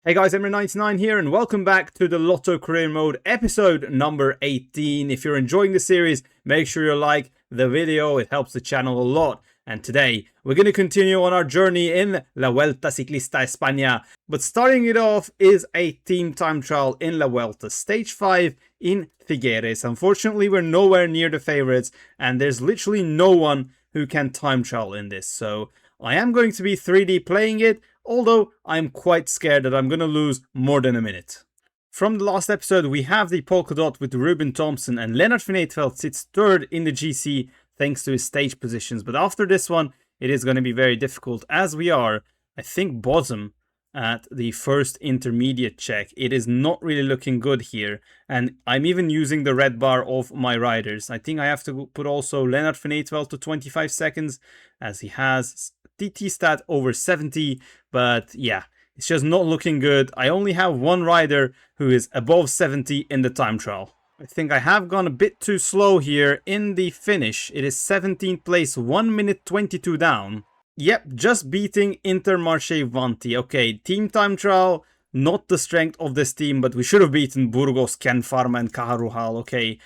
Hey guys, Emre99 here and welcome back to the Lotto Career Mode episode number 18. If you're enjoying the series, make sure you like the video, it helps the channel a lot. And today, we're going to continue on our journey in La Vuelta Ciclista España. But starting it off is a team time trial in La Vuelta, stage 5 in Figueres. Unfortunately, we're nowhere near the favorites and there's literally no one who can time trial in this. So I am going to be 3D playing it, although I'm quite scared that I'm going to lose more than a minute. From the last episode, we have the polka dot with Ruben Thompson, and Lennart van Eetvelt sits third in the GC thanks to his stage positions. But after this one, it is going to be very difficult, as we are, I think, bottom at the first intermediate check. It is not really looking good here, and I'm even using the red bar of my riders. I think I have to put also Lennart van Eetvelt to 25 seconds, as he has TT stat over 70, but yeah, it's just not looking good. I only have one rider who is above 70 in the time trial. I think I have gone a bit too slow here in the finish. It is 17th place, 1 minute 22 down. Yep, just beating Intermarché Vanti. Okay, team time trial, not the strength of this team, but we should have beaten Burgos, Ken Pharma and Cajaruhal. Okay,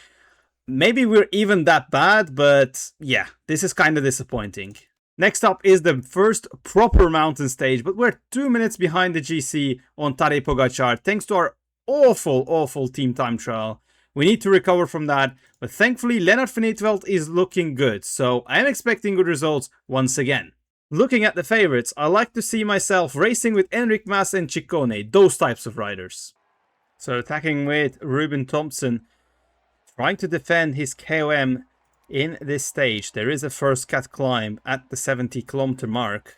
maybe we're even that bad, but yeah, this is kind of disappointing. Next up is the first proper mountain stage, but we're 2 minutes behind the GC on Tadej Pogačar thanks to our awful team time trial. We need to recover from that, but thankfully Lennart van Eetvelt is looking good, so I am expecting good results once again. Looking at the favorites, I like to see myself racing with Enric Mas and Ciccone, those types of riders. So attacking with Ruben Thompson, trying to defend his KOM. In this stage, there is a first cat climb at the 70-kilometer mark.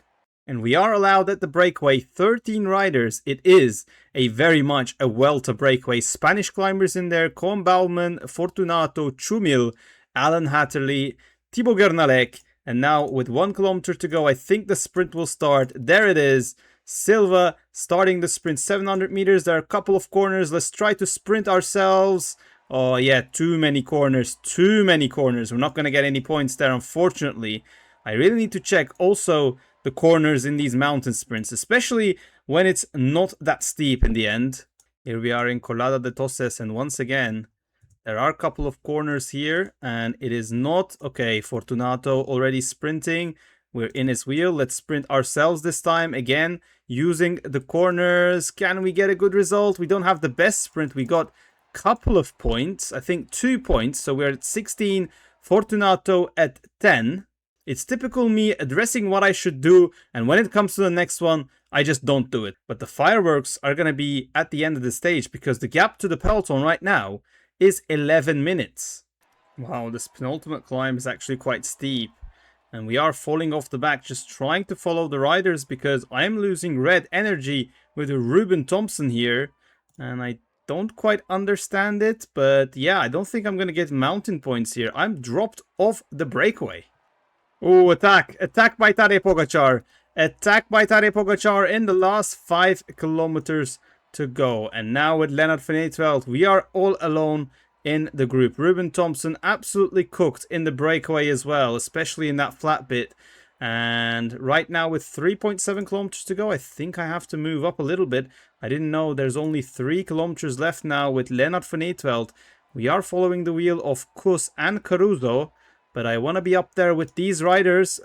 And we are allowed at the breakaway 13 riders. It is a very much a Vuelta breakaway. Spanish climbers in there, Koen Bouwman, Fortunato, Chumil, Alan Hatterley, Thibaut Gernalek. And now with 1 kilometer to go, I think the sprint will start. There it is. Silva starting the sprint, 700 meters. There are a couple of corners. Let's try to sprint ourselves. Oh yeah, too many corners. We're not going to get any points there, unfortunately. I really need to check also the corners in these mountain sprints, especially when it's not that steep in the end. Here we are in Colada de Toses, and once again, there are a couple of corners here, and it is not... Okay, Fortunato already sprinting. We're in his wheel. Let's sprint ourselves this time, again, using the corners. Can we get a good result? We don't have the best sprint. We got couple of points, I think 2 points, so we're at 16, Fortunato at 10. It's typical me addressing what I should do, and when it comes to the next one, I just don't do it. But the fireworks are gonna be at the end of the stage, because the gap to the peloton right now is 11 minutes. Wow, this penultimate climb is actually quite steep, and we are falling off the back, just trying to follow the riders, because I'm losing red energy with Ruben Thompson here, and I don't quite understand it, but yeah, I don't think I'm gonna get mountain points here. I'm dropped off the breakaway. Oh, attack by Tadej Pogačar. Attack by Tadej Pogačar in the last 5 kilometers to go. And now with Lennart van Eetvelt, we are all alone in the group. Ruben Thompson absolutely cooked in the breakaway as well, especially in that flat bit. And right now with 3.7 kilometers to go, I think I have to move up a little bit. I didn't know there's only 3 kilometers left now with Lennart van Eetvelt. We are following the wheel of Kus and Caruso, but I want to be up there with these riders.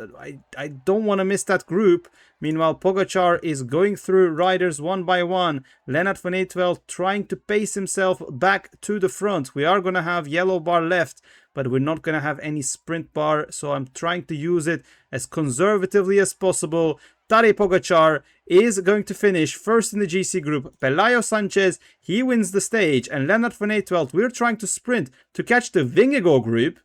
I don't want to miss that group. Meanwhile, Pogačar is going through riders one by one. Lennart van Eetvelt trying to pace himself back to the front. We are going to have yellow bar left, but we're not going to have any sprint bar, so I'm trying to use it as conservatively as possible. Tadej Pogačar is going to finish first in the GC group. Pelayo Sanchez, he wins the stage, and Lennart van Eetvelt, we're trying to sprint to catch the Vingegaard group,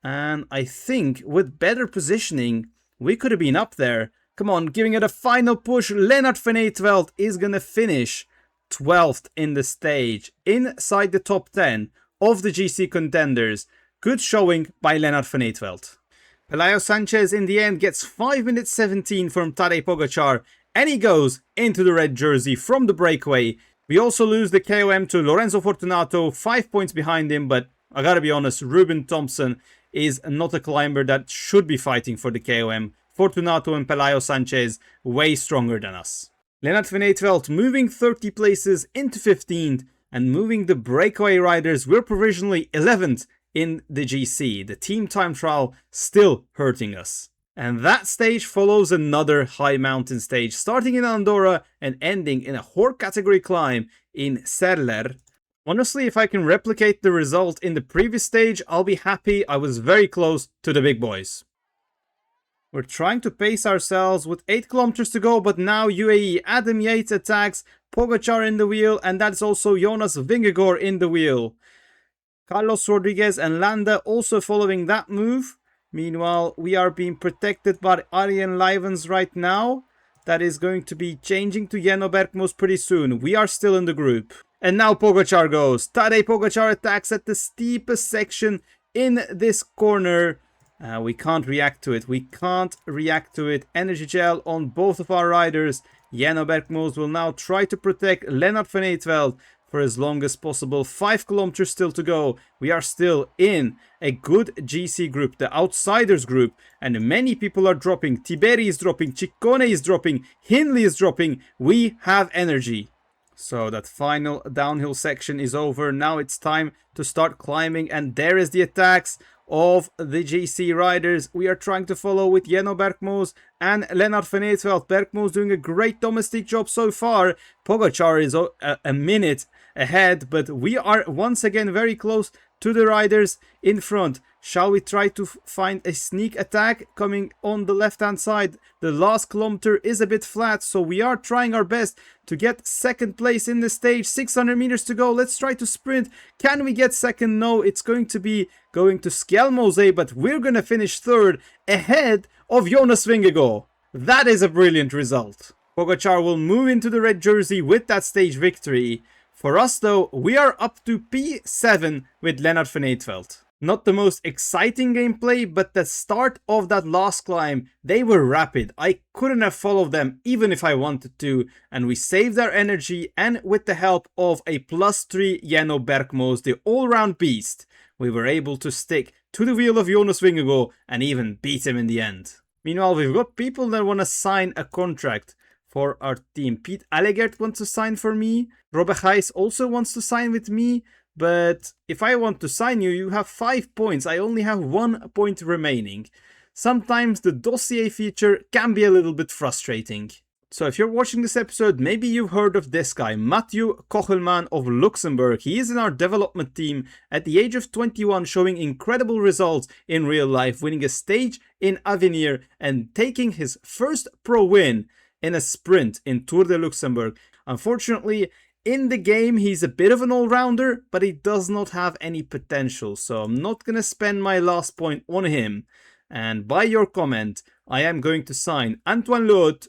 and I think with better positioning, we could have been up there. Come on, giving it a final push. Lennart van Eetvelt is going to finish 12th in the stage, inside the top 10 of the GC contenders. Good showing by Lennart van Eetvelt. Pelayo Sanchez in the end gets 5 minutes 17 from Tadej Pogačar, and he goes into the red jersey from the breakaway. We also lose the KOM to Lorenzo Fortunato, 5 points behind him, but I gotta be honest, Ruben Thompson is not a climber that should be fighting for the KOM. Fortunato and Pelayo Sanchez way stronger than us. Lennart van Eetvelt moving 30 places into 15th and moving the Breakaway riders. We're provisionally 11th in the GC. The team time trial still hurting us. And that stage follows another high mountain stage, starting in Andorra and ending in a Horde category climb in Serler. Honestly, if I can replicate the result in the previous stage, I'll be happy. I was very close to the big boys. We're trying to pace ourselves with 8 kilometers to go, but now UAE Adam Yates attacks, Pogacar in the wheel, and that's also Jonas Vingegaard in the wheel. Carlos Rodriguez and Landa also following that move. Meanwhile, we are being protected by Arjen Livens right now. That is going to be changing to Jenno Bergmos pretty soon. We are still in the group. And now Pogacar goes. Tadej Pogacar attacks at the steepest section in this corner. We can't react to it. We can't react to it. Energy gel on both of our riders. Jenno Bergmos will now try to protect Lennart van Eetvelt for as long as possible. 5 kilometers still to go. We are still in a good GC group, the outsiders group, and many people are dropping. Tiberi is dropping, Ciccone is dropping, Hindley is dropping. We have energy. So that final downhill section is over. Now it's time to start climbing, and there is the attacks of the GC riders. We are trying to follow with Jenno Bergmos and Lennart van Eetvelt. Bergmos doing a great domestic job so far. Pogacar is a minute ahead, but we are once again very close to the riders in front. Shall we try to find a sneak attack coming on the left hand side? The last kilometer is a bit flat, so we are trying our best to get second place in the stage. 600 meters to go. Let's try to sprint. Can we get second? No, it's going to be going to Skelmose, but we're going to finish third ahead of Jonas Vingegaard. That is a brilliant result. Pogacar will move into the red jersey with that stage victory. For us though, we are up to P7 with Lennart van Eetvelt. Not the most exciting gameplay, but the start of that last climb, they were rapid. I couldn't have followed them even if I wanted to, and we saved our energy, and with the help of a +3 Jenno Bergmos, the all-round beast, we were able to stick to the wheel of Jonas Vingegaard and even beat him in the end. Meanwhile, we've got people that want to sign a contract for our team. Piet Allegert wants to sign for me. Robert Gijs also wants to sign with me. But if I want to sign you, you have 5 points. I only have 1 point remaining. Sometimes the dossier feature can be a little bit frustrating. So if you're watching this episode, maybe you've heard of this guy, Mathieu Kochelman of Luxembourg. He is in our development team at the age of 21, showing incredible results in real life, winning a stage in Avenir and taking his first pro win in a sprint in Tour de Luxembourg. Unfortunately, in the game, he's a bit of an all-rounder, but he does not have any potential, so I'm not going to spend my last point on him. And by your comment, I am going to sign Antoine Lot.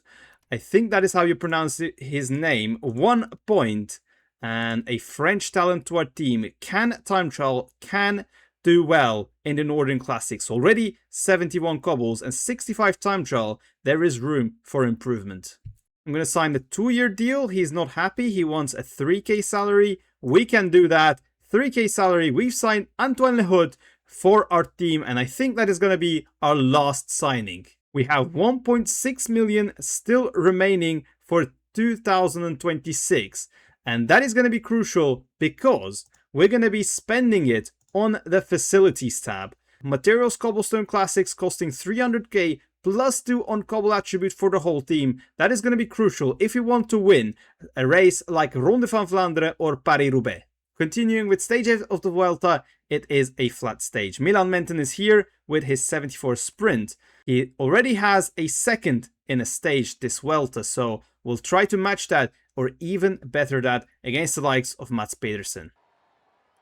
I think that is how you pronounce his name. 1 point, and a French talent to our team. Can time trial, can do well in the Northern Classics. Already 71 cobbles and 65 time trial. There is room for improvement. I'm going to sign a 2-year deal. He's not happy. He wants a 3k salary. We can do that. 3k salary. We've signed Antoine Lehout for our team, and I think that is going to be our last signing. We have 1.6 million still remaining for 2026, and that is going to be crucial because we're going to be spending it on the facilities tab. Materials Cobblestone Classics costing 300k, +2 on cobble attribute for the whole team. That is going to be crucial if you want to win a race like Ronde van Vlaanderen or Paris-Roubaix. Continuing with stage 8 of the Vuelta, it is a flat stage. Milan Menten is here with his 74 sprint. He already has a second in a stage this Vuelta, so we'll try to match that or even better that against the likes of Mats Pedersen.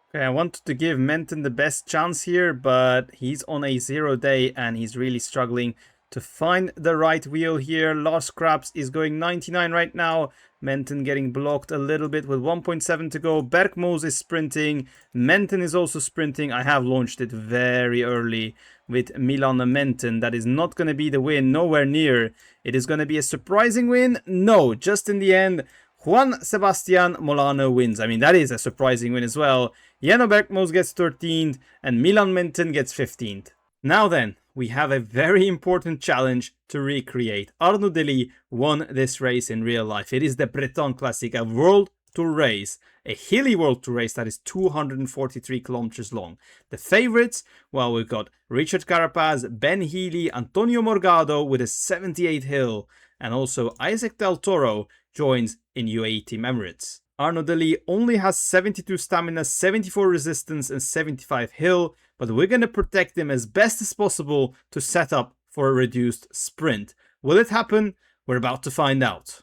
Okay, I wanted to give Menten the best chance here, but he's on a 0 day and he's really struggling to find the right wheel here. Lars Krabs is going 99 right now. Menten getting blocked a little bit with 1.7 to go. Bergmos is sprinting. Menten is also sprinting. I have launched it very early with Milan Menten. That is not going to be the win. Nowhere near. It is going to be a surprising win. No, just in the end, Juan Sebastian Molano wins. I mean, that is a surprising win as well. Jenno Bergmos gets 13th and Milan Menten gets 15th. Now then, we have a very important challenge to recreate. Arnaud Delis won this race in real life. It is the Bretagne Classic, a World Tour race, a hilly World Tour race that is 243 kilometers long. The favorites, well, we've got Richard Carapaz, Ben Healy, Antonio Morgado with a 78 hill, and also Isaac Del Toro joins in UAE Team Emirates. Arnaud Delis only has 72 stamina, 74 resistance and 75 hill, but we're going to protect him as best as possible to set up for a reduced sprint. Will it happen? We're about to find out.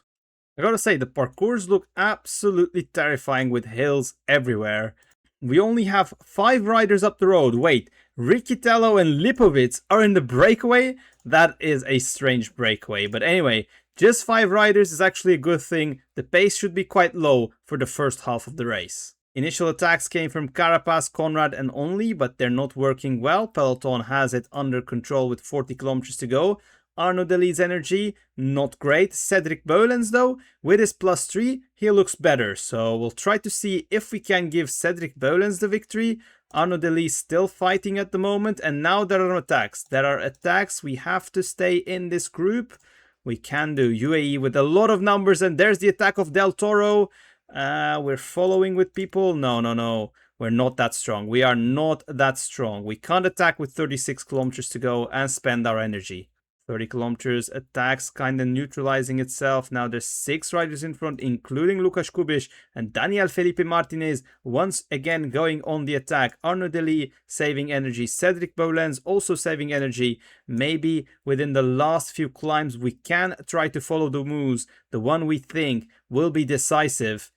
I gotta say, the parcours look absolutely terrifying with hills everywhere. We only have 5 riders up the road. Wait, Riccitello and Lipovic are in the breakaway? That is a strange breakaway. But anyway, just 5 riders is actually a good thing. The pace should be quite low for the first half of the race. Initial attacks came from Carapaz, Conrad and Only, but they're not working well. Peloton has it under control with 40 kilometers to go. Arnaud Delis' energy, not great. Cedric Beulens though, with his +3, he looks better. So we'll try to see if we can give Cedric Beulens the victory. Arnaud Delis still fighting at the moment, and now there are attacks. We have to stay in this group. We can do UAE with a lot of numbers, and there's the attack of Del Toro. We're following with people. No. We're not that strong. We are not that strong. We can't attack with 36 kilometers to go and spend our energy. 30 kilometers, attacks kind of neutralizing itself. Now there's 6 riders in front, including Lukas Kubiš and Daniel Felipe Martinez, once again going on the attack. Arnaud Delis saving energy, Cedric Beulens also saving energy. Maybe within the last few climbs we can try to follow the moves, the one we think will be decisive.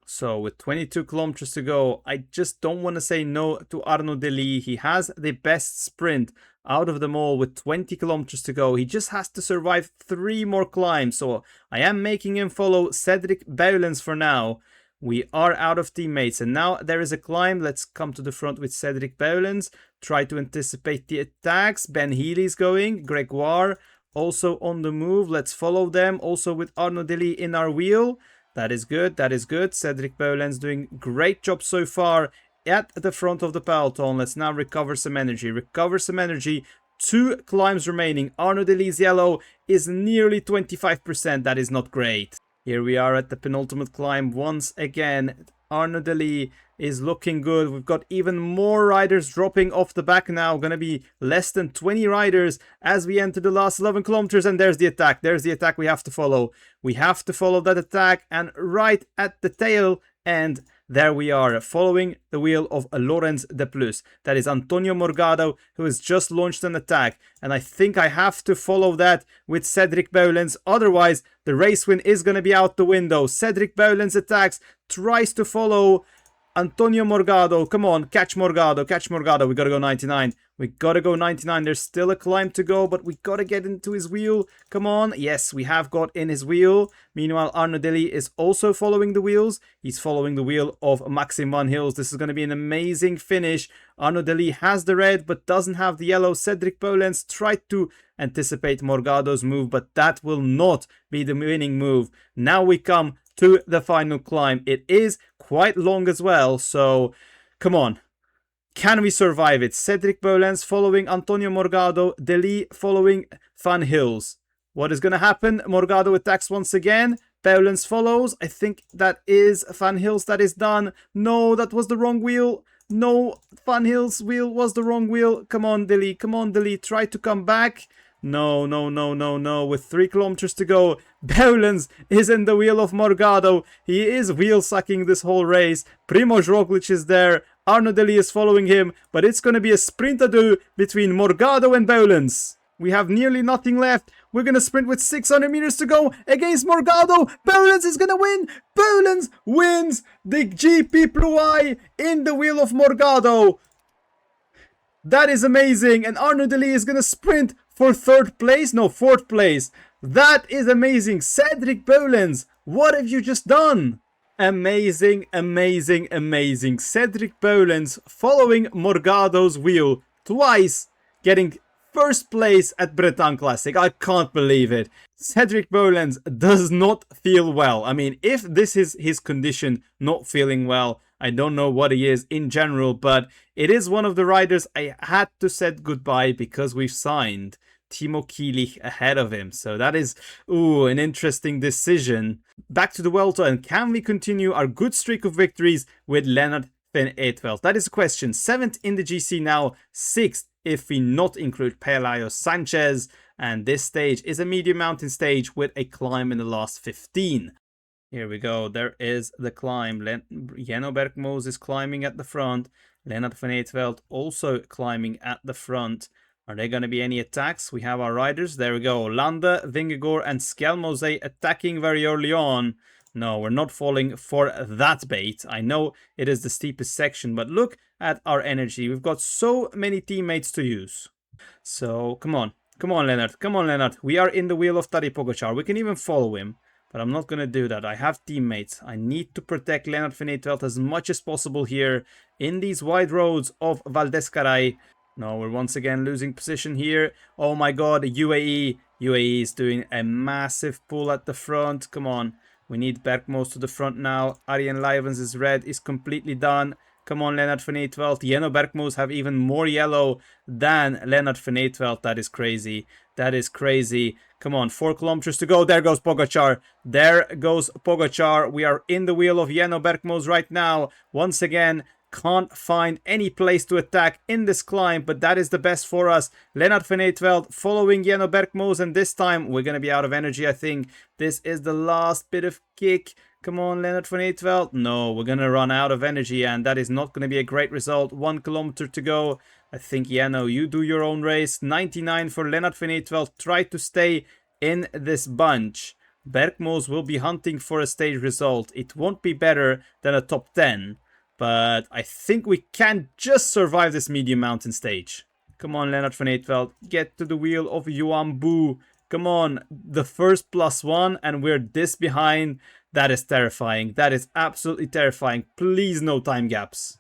So with 22 kilometers to go, I just don't want to say no to Arnaud Delis. He has the best sprint out of them all with 20 kilometers to go. He just has to survive 3 more climbs. So I am making him follow Cedric Beulens for now. We are out of teammates and now there is a climb. Let's come to the front with Cedric Beulens. Try to anticipate the attacks. Ben Healy's going. Gregoire also on the move. Let's follow them. Also with Arnaud Delis in our wheel. That is good. That is good. Cedric Beulens doing great job so far at the front of the peloton. Let's now recover some energy. 2 climbs remaining. Arnaud Delis' yellow is nearly 25%. That is not great. Here we are at the penultimate climb once again. Arnaud Delis is looking good. We've got even more riders dropping off the back now. Gonna be less than 20 riders as we enter the last 11 kilometers. And there's the attack. There's the attack we have to follow. We have to follow that attack. And right at the tail end, there we are, following the wheel of Laurens de Plus. That is Antonio Morgado, who has just launched an attack. And I think I have to follow that with Cedric Beulens. Otherwise, the race win is going to be out the window. Cedric Beulens attacks, tries to follow Antonio Morgado. Come on, catch Morgado, catch Morgado. We got to go 99. We got to go 99. There's still a climb to go, but we got to get into his wheel. Come on. Yes, we have got in his wheel. Meanwhile, Arnaud Delis is also following the wheels. He's following the wheel of Maxim Van Hills. This is going to be an amazing finish. Arnaud Delis has the red, but doesn't have the yellow. Cedric Beulens tried to anticipate Morgado's move, but that will not be the winning move. Now we come to the final climb. It is quite long as well, so come on. Can we survive it? Cedric Beulens following Antonio Morgado, Delis following Van Hills. What is going to happen? Morgado attacks once again. Beulens follows. I think that is Van Hills that is done. No, that was the wrong wheel. No, Van Hills' wheel was the wrong wheel. Come on, Delis. Come on, Delis. Try to come back. No. With 3 kilometers to go, Beulens is in the wheel of Morgado. He is wheel sucking this whole race. Primož Roglič is there. Arnaud Delis is following him, but it's going to be a sprint ado between Morgado and Beulens. We have nearly nothing left. We're going to sprint with 600 meters to go against Morgado. Beulens is going to win. Beulens wins the GP Plouay in the wheel of Morgado. That is amazing. And Arnaud Delis is going to sprint for 4th place. That is amazing. Cedric Beulens, what have you just done? Amazing. Cedric Beulens following Morgado's wheel twice, getting 1st place at Bretagne Classic. I can't believe it. Cedric Beulens does not feel well. I mean, if this is his condition, not feeling well, I don't know what he is in general, but it is one of the riders I had to say goodbye because we've signed Timo Kielich ahead of him. So that is, an interesting decision. Back to the Vuelta, and can we continue our good streak of victories with Lennart van Eetvelt? That is the question. 7th in the GC now, 6th if we not include Pelayo Sanchez. And this stage is a medium mountain stage with a climb in the last 15. Here we go. There is the climb. Jenno Bergmoos is climbing at the front. Lennart van Eetvelt also climbing at the front. Are there going to be any attacks? We have our riders. There we go. Landa, Vingegaard and Skelmose attacking very early on. No, we're not falling for that bait. I know it is the steepest section, but look at our energy. We've got so many teammates to use. So, come on. Come on, Lennart. Come on, Lennart. We are in the wheel of Tadej Pogačar. We can even follow him. But I'm not going to do that. I have teammates. I need to protect Lennart van Eetvelt as much as possible here in these wide roads of Valdescaray. No, we're once again losing position here. Oh my god, UAE. UAE is doing a massive pull at the front. Come on. We need Bergmoos to the front now. Arjen Leijvens' red is completely done. Come on, Lennart van Eetvelt. Jenno Bergmoos have even more yellow than Lennart van Eetvelt. That is crazy. That is crazy. Come on, 4 kilometers to go. There goes Pogačar. There goes Pogačar. We are in the wheel of Jenno Bergmoos right now. Once again, can't find any place to attack in this climb, but that is the best for us. Lennart van Eetvelt following Jenno Bergmoos, and this time we're going to be out of energy, I think. This is the last bit of kick. Come on, Lennart van Eetvelt. No, we're going to run out of energy, and that is not going to be a great result. 1 kilometer to go. I think, Jenno, you do your own race. 99 for Lennart van Eetvelt. Try to stay in this bunch. Bergmoos will be hunting for a stage result. It won't be better than a top 10. But I think we can just survive this medium mountain stage. Come on, Lennart van Eetvelt. Get to the wheel of Johan Boo. Come on. The first +1 and we're this behind. That is terrifying. That is absolutely terrifying. Please no time gaps.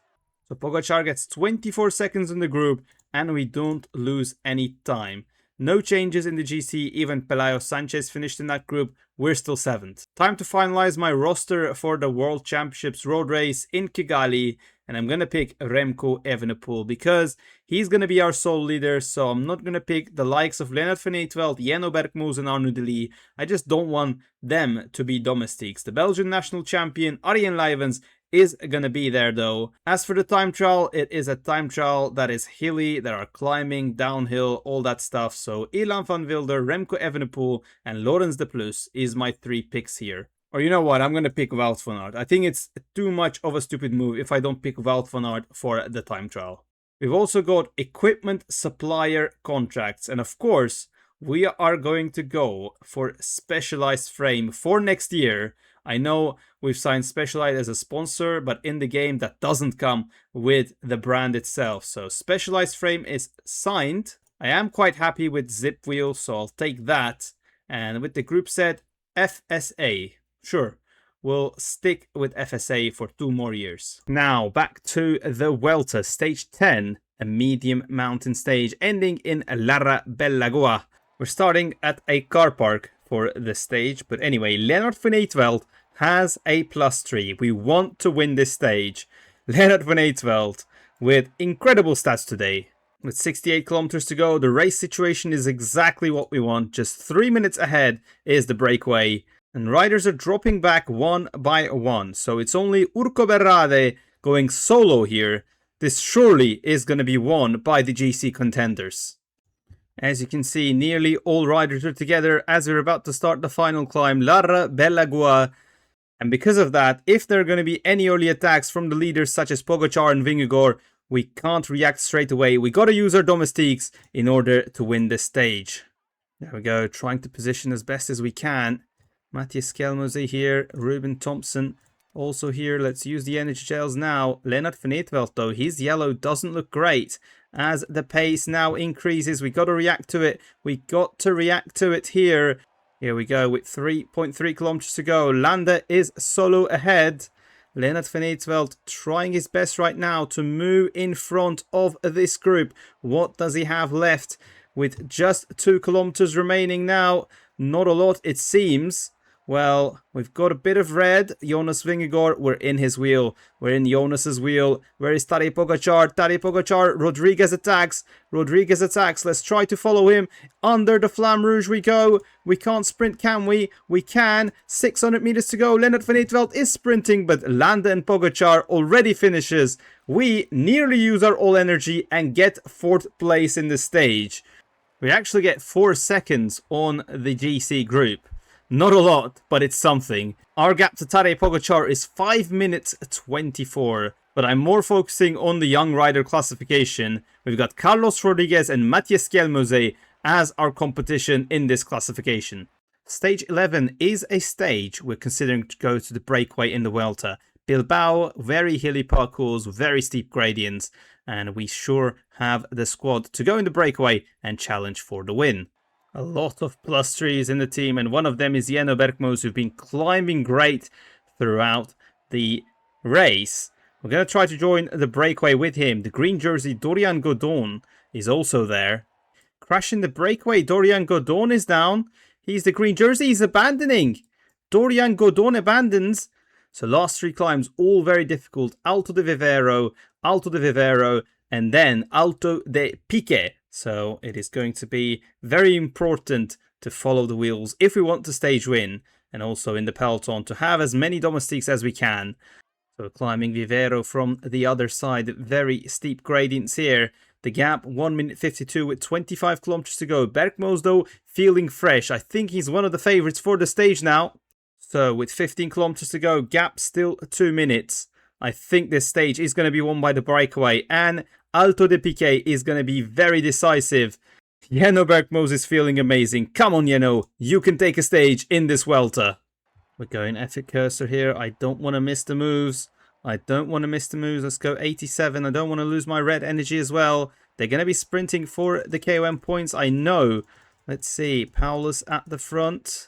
So Pogačar gets 24 seconds in the group and we don't lose any time. No changes in the GC, even Pelayo Sanchez finished in that group. We're still 7th. Time to finalize my roster for the World Championships road race in Kigali. And I'm going to pick Remco Evenepoel because he's going to be our sole leader. So I'm not going to pick the likes of Lennart van Eetvelt, Jenno Bergmoos and Arnaud Delis. I just don't want them to be domestics. The Belgian national champion Arjen Leijvens is going to be there though. As for the time trial, it is a time trial that is hilly. There are climbing, downhill, all that stuff. So Ilan van Wilder, Remco Evenepoel and Laurens de Plus is my 3 picks here. Or you know what, I'm going to pick Wout van Aert. I think it's too much of a stupid move if I don't pick Wout van Aert for the time trial. We've also got equipment supplier contracts. And of course, we are going to go for Specialized Frame for next year. I know we've signed Specialized as a sponsor, but in the game that doesn't come with the brand itself. So Specialized Frame is signed. I am quite happy with Zip Wheel, so I'll take that. And with the group set, FSA. Sure, we'll stick with FSA for 2 more years. Now, back to the Vuelta, stage 10, a medium mountain stage ending in Larra Belagua. We're starting at a car park for the stage, but anyway, Lennart van Eetvelt has a +3. We want to win this stage. Lennart van Eetvelt with incredible stats today. With 68 kilometers to go, the race situation is exactly what we want. Just 3 minutes ahead is the breakaway. And riders are dropping back one by one. So it's only Urco Berrade going solo here. This surely is going to be won by the GC contenders. As you can see, nearly all riders are together as we're about to start the final climb, Larra Belagua. And because of that, if there are going to be any early attacks from the leaders such as Pogačar and Vingegaard, we can't react straight away. We got to use our domestiques in order to win this stage. There we go, trying to position as best as we can. Matthias Skelmose here, Ruben Thompson also here. Let's use the energy gels now. Lennart van Eetvelt though, his yellow doesn't look great. As the pace now increases, we got to react to it. We got to react to it here. Here we go with 3.3 kilometers to go. Landa is solo ahead. Lennart van Eetvelt trying his best right now to move in front of this group. What does he have left with just 2 kilometers remaining now? Not a lot, it seems. Well, we've got a bit of red. Jonas Vingegaard, we're in his wheel. We're in Jonas's wheel. Where is Tadej Pogacar? Tadej Pogacar, Rodriguez attacks. Rodriguez attacks. Let's try to follow him. Under the Flamme Rouge we go. We can't sprint, can we? We can. 600 meters to go. Lennart van Eetvelt is sprinting, but Landa and Pogacar already finishes. We nearly use our all energy and get 4th place in the stage. We actually get 4 seconds on the GC group. Not a lot, but it's something. Our gap to Tadej Pogacar is 5 minutes 24. But I'm more focusing on the young rider classification. We've got Carlos Rodriguez and Matthias Kjelmose as our competition in this classification. Stage 11 is a stage we're considering to go to the breakaway in the Vuelta. Bilbao, very hilly parcours, very steep gradients. And we sure have the squad to go in the breakaway and challenge for the win. A lot of +3s in the team, and one of them is Jenno Bergmoos, who've been climbing great throughout the race. We're going to try to join the breakaway with him. The green jersey, Dorian Godon, is also there. Crashing the breakaway, Dorian Godon is down. He's the green jersey, he's abandoning. Dorian Godon abandons. So last 3 climbs, all very difficult. Alto de Vivero, and then Alto de Pique. So it is going to be very important to follow the wheels if we want to stage win, and also in the peloton to have as many domestiques as we can. So climbing Vivero from the other side, very steep gradients here. The gap 1 minute 52 with 25 kilometers to go. Bergmoos though feeling fresh. I think he's one of the favorites for the stage now. So with 15 kilometers to go, gap still 2 minutes. I think this stage is going to be won by the breakaway, and Alto de Pique is going to be very decisive. Jenno Bergmoos is feeling amazing. Come on, Jenno. You can take a stage in this Vuelta. We're going epic cursor here. I don't want to miss the moves. Let's go 87. I don't want to lose my red energy as well. They're going to be sprinting for the KOM points, I know. Let's see. Paulus at the front.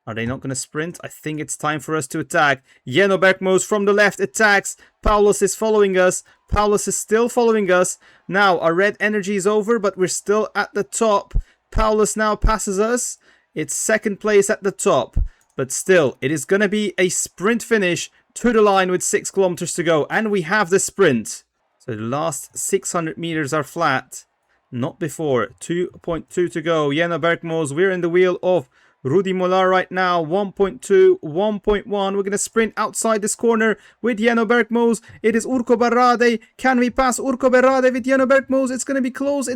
Are they not going to sprint? I think it's time for us to attack. Jenno Bergmoos from the left attacks. Paulus is following us. Paulus is still following us. Now, our red energy is over, but we're still at the top. Paulus now passes us. It's 2nd place at the top. But still, it is going to be a sprint finish to the line with 6 kilometers to go. And we have the sprint. So the last 600 meters are flat. Not before. 2.2 to go. Jenno Bergmoos, we're in the wheel of Rudy Molar right now, 1.2, 1.1. We're going to sprint outside this corner with Jenno Bergmoos. It is Urko Barrade. Can we pass Urko Barrade with Jenno Bergmoos? It's going to be close.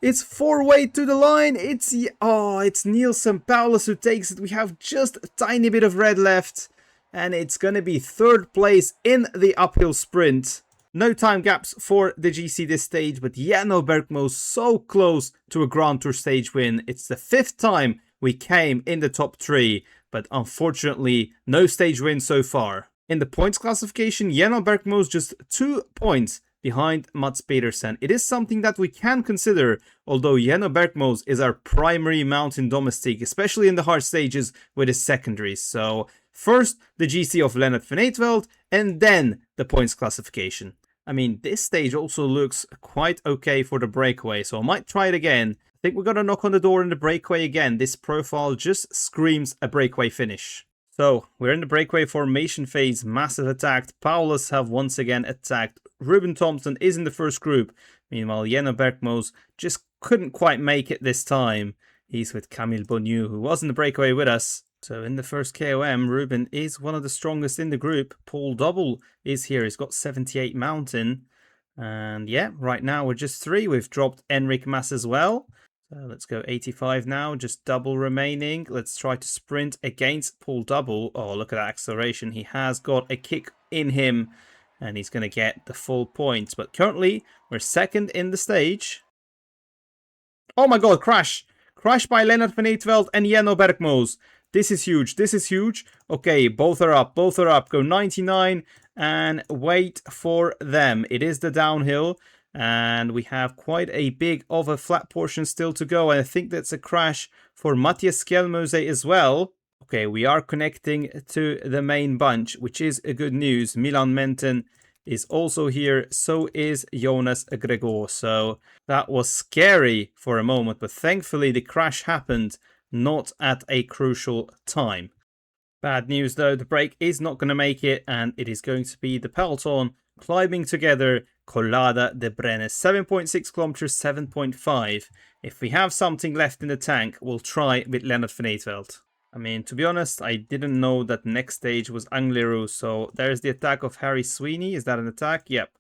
It's 4-way to the line. It's Nielsen Paulus who takes it. We have just a tiny bit of red left. And it's going to be 3rd place in the uphill sprint. No time gaps for the GC this stage, but Jenno Bergmoos so close to a Grand Tour stage win. It's the 5th time we came in the top 3, but unfortunately no stage win so far. In the points classification, Jenno Bergmoos just 2 points behind Mats Pedersen. It is something that we can consider, although Jenno Bergmoos is our primary mountain domestique, especially in the hard stages with his secondaries. So first the GC of Lennart van Eetvelt, and then the points classification. I mean, this stage also looks quite okay for the breakaway, so I might try it again. I think we're going to knock on the door in the breakaway again. This profile just screams a breakaway finish. So, we're in the breakaway formation phase. Massive attack. Paulus have once again attacked. Ruben Thompson is in the first group. Meanwhile, Jenno Bergmoos just couldn't quite make it this time. He's with Camille Bonnieu, who was in the breakaway with us. So in the first KOM, Ruben is one of the strongest in the group. Paul Double is here. He's got 78 mountain. And yeah, right now we're just 3. We've dropped Enric Mas as well. So let's go 85 now. Just double remaining. Let's try to sprint against Paul Double. Oh, look at that acceleration. He has got a kick in him. And he's going to get the full points. But currently, we're 2nd in the stage. Oh my god, crash! Crash by Lennart van Eetvelt and Jenno Bergmoos. This is huge. Okay, both are up. Go 99 and wait for them. It is the downhill and we have quite a big of a flat portion still to go. And I think that's a crash for Matthias Kjelmose as well. Okay, we are connecting to the main bunch, which is a good news. Milan Menten is also here. So is Jonas Gregor. So that was scary for a moment, but thankfully the crash happened not at a crucial time. Bad news though, the break is not going to make it, and it is going to be the peloton climbing together Collada de Brenes, 7.6 kilometers, 7.5. If we have something left in the tank, we'll try with Lennart van Eetvelt. I mean, to be honest, I didn't know that next stage was Angliru, so there's the attack of Harry Sweeney. Is that an attack? Yep.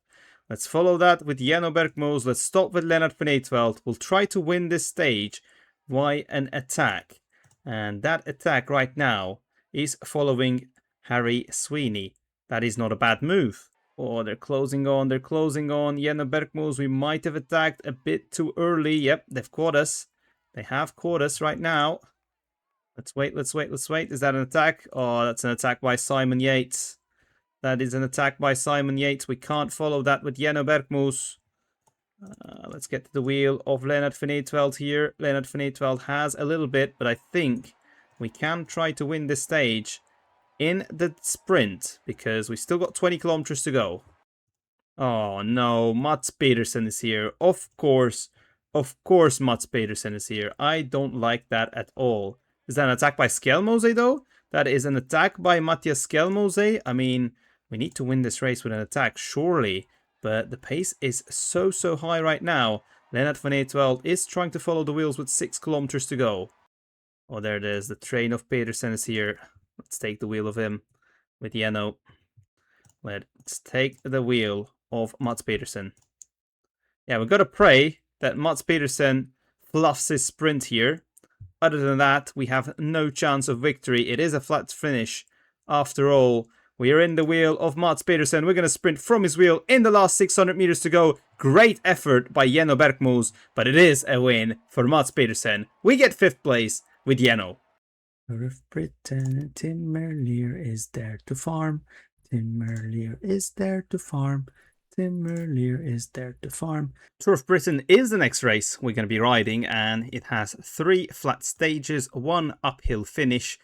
Let's follow that with Jeno Bergmoos. Let's stop with Lennart van Eetvelt. We'll try to win this stage. Why an attack? And that attack right now is following Harry Sweeney. That is not a bad move. Oh, they're closing on. They're closing on. Jeno Bergmoos, we might have attacked a bit too early. Yep, they've caught us. They have caught us right now. Let's wait, let's wait, let's wait. Is that an attack? Oh, that's an attack by Simon Yates. That is an attack by Simon Yates. We can't follow that with Jeno Bergmoos. Let's get to the wheel of Lennart van Eetvelt here. Lennart van Eetvelt has a little bit, but I think we can try to win this stage in the sprint because we still got 20 kilometers to go. Oh no, Mats Pedersen is here. Of course, Mats Pedersen is here. I don't like that at all. Is that an attack by Skelmose though? That is an attack by Matthias Skelmose. I mean, we need to win this race with an attack, surely. But the pace is so high right now. Lennart van Eetvelt is trying to follow the wheels with 6 kilometers to go. Oh, there it is. The train of Pedersen is here. Let's take the wheel of him with Jeno. Let's take the wheel of Mats Pedersen. Yeah, we've got to pray that Mats Pedersen fluffs his sprint here. Other than that, we have no chance of victory. It is a flat finish. After all, we are in the wheel of Mats Pedersen. We're going to sprint from his wheel in the last 600 meters to go. Great effort by Jeno Bergmoos, but it is a win for Mats Pedersen. We get 5th place with Jeno. Of Britain, Tim Merlier is there to farm. Tim Merlier is there to farm. Tim Merlier is there to farm. Tour of Britain is the next race we're going to be riding, and it has 3 flat stages, 1 uphill finish,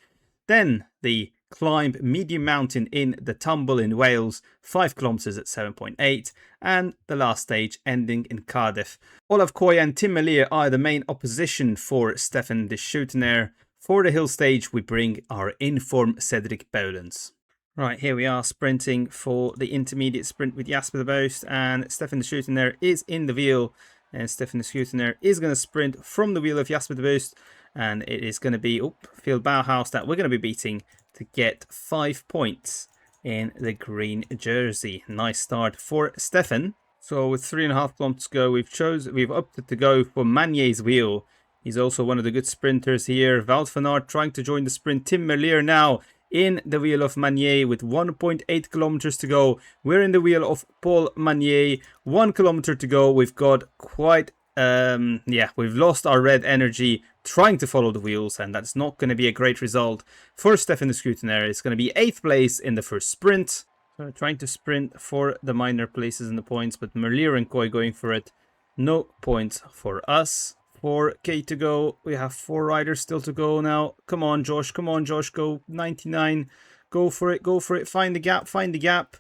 then the climb medium mountain in the Tumble in Wales, 5 kilometers at 7.8, and the last stage ending in Cardiff. Olav Koy and Tim Merlier are the main opposition for Stefan de Schuitenaar. For the hill stage, we bring our in-form Cedric Boulens. Right, here we are sprinting for the intermediate sprint with Jasper de Boost, and Stefan de Schuitenaar is in the wheel, and Stefan de Schuitenaar is going to sprint from the wheel of Jasper de Boost, and it is going to be Phil Bauhaus that we're going to be beating to get 5 points in the green jersey. Nice start for Stefan. So with 3.5 kilometers to go, we've opted to go for Manier's wheel. He's also one of the good sprinters here. Wout van Aert trying to join the sprint. Tim Merlier now in the wheel of Manier with 1.8 kilometers to go. We're in the wheel of Paul Manier. 1 kilometer to go. We've got quite, we've lost our red energy trying to follow the wheels, and that's not going to be a great result for Stefan de Schuitenaar. It's going to be 8th place in the first sprint. So trying to sprint for the minor places in the points, but Merlier and Koy going for it. No points for us. 4k to go. We have 4 riders still to go now. Come on, Josh. Come on, Josh. Go 99. Go for it. Go for it. Find the gap. Find the gap.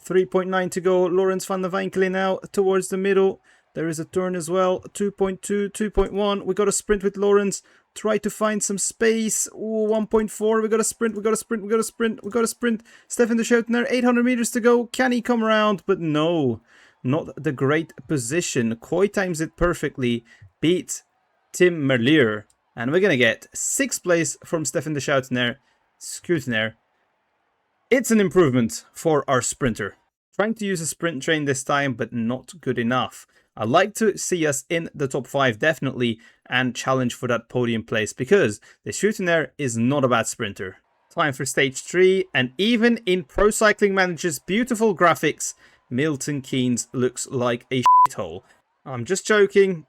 3.9 to go. Lawrence van der Weinkele now towards the middle. There is a turn as well. 2.2, 2.1. We got to sprint with Lawrence. Try to find some space. Ooh, 1.4. We got to sprint. We got to sprint. We got to sprint. We got to sprint. Stefan de Schuitenaar. 800 meters to go. Can he come around? But no. Not the great position. Koy times it perfectly. Beat Tim Merlier. And we're going to get 6th place from Stefan de Schuitenaar. It's an improvement for our sprinter. Trying to use a sprint train this time, but not good enough. I'd like to see us in the top 5 definitely and challenge for that podium place because the Schuitenaar is not a bad sprinter. Time for stage 3, and even in Pro Cycling Manager's beautiful graphics, Milton Keynes looks like a shithole. I'm just joking.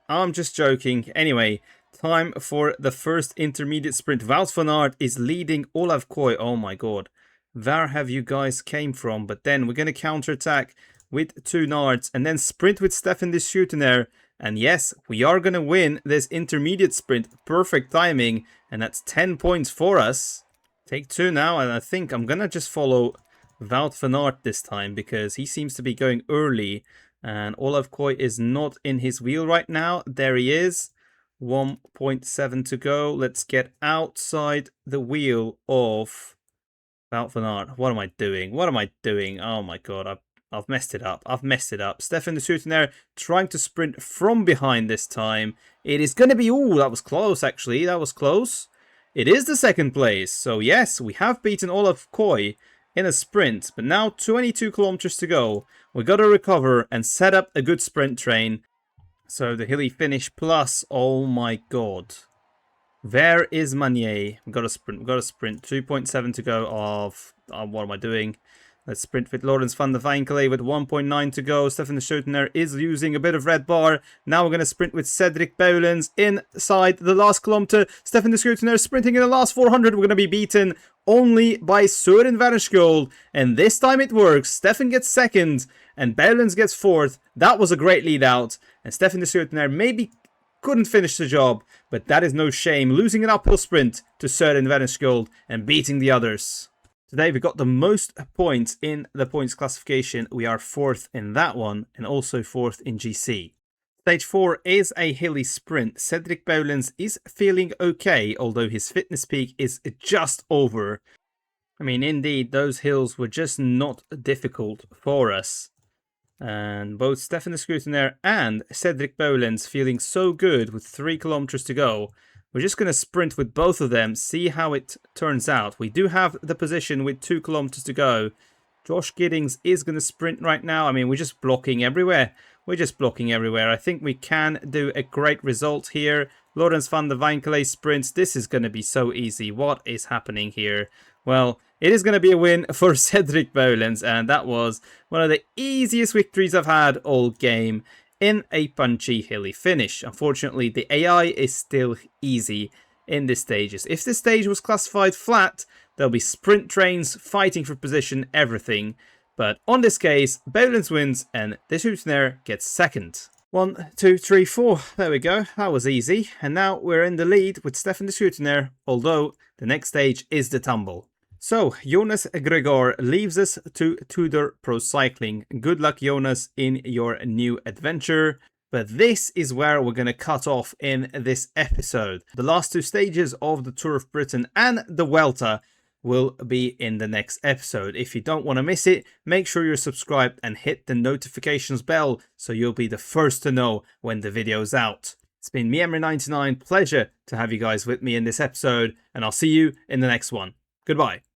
Anyway, time for the first intermediate sprint. Wout van Aert is leading Olav Koy. Oh my god. Where have you guys came from? But then we're going to counterattack with 2 Nards and then sprint with Stefan de Schuitenaar. And yes, we are going to win this intermediate sprint. Perfect timing. And that's 10 points for us. Take 2 now. And I think I'm going to just follow Wout van Aert this time because he seems to be going early. And Olav Koy is not in his wheel right now. There he is. 1.7 to go. Let's get outside the wheel of Wout van Aert. What am I doing? What am I doing? Oh my god, I've messed it up. I've messed it up. Stefan de Soetenaere trying to sprint from behind this time. It is going to be... Ooh, that was close, actually. That was close. It is the second place. So, yes, we have beaten Olaf Koy in a sprint. But now 22 kilometers to go. We got to recover and set up a good sprint train. So, the hilly finish plus... Oh, my God. Where is Manier? We've got to sprint. We've got to sprint. 2.7 to go of... what am I doing? Let's sprint with Laurens van der Weinkele with 1.9 to go. Stefan de Soetenaere is using a bit of red bar. Now we're going to sprint with Cedric Beulens inside the last kilometer. Stefan de Soetenaere sprinting in the last 400. We're going to be beaten only by Søren Vanderskull. And this time it works. Stefan gets second and Beulens gets fourth. That was a great lead out. And Stefan de Soetenaere maybe couldn't finish the job. But that is no shame. Losing an uphill sprint to Søren Vanderskull and beating the others. Today we got the most points in the points classification. We are 4th in that one and also 4th in GC. Stage 4 is a hilly sprint. Cedric Beulens is feeling okay, although his fitness peak is just over. I mean, indeed, those hills were just not difficult for us. And both Stefan de Soetenaere and Cedric Beulens feeling so good with 3 kilometers to go. We're just going to sprint with both of them, see how it turns out. We do have the position with 2 kilometers to go. Josh Giddings is going to sprint right now. I mean, we're just blocking everywhere. We're just blocking everywhere. I think we can do a great result here. Laurens van der Weinkele sprints. This is going to be so easy. What is happening here? Well, it is going to be a win for Cedric Beulens, and that was one of the easiest victories I've had all game in a punchy hilly finish. Unfortunately, the AI is still easy in this stages. If this stage was classified flat, there'll be sprint trains fighting for position, everything. But on this case, Beulens wins and de Soetenaere gets second. 1, 2, 3, 4. There we go. That was easy. And now we're in the lead with Stefan de Soetenaere, although the next stage is the tumble. So, Jonas Gregor leaves us to Tudor Pro Cycling. Good luck, Jonas, in your new adventure. But this is where we're going to cut off in this episode. The last 2 stages of the Tour of Britain and the Vuelta will be in the next episode. If you don't want to miss it, make sure you're subscribed and hit the notifications bell so you'll be the first to know when the video's out. It's been me, Emery99. Pleasure to have you guys with me in this episode, and I'll see you in the next one. Goodbye.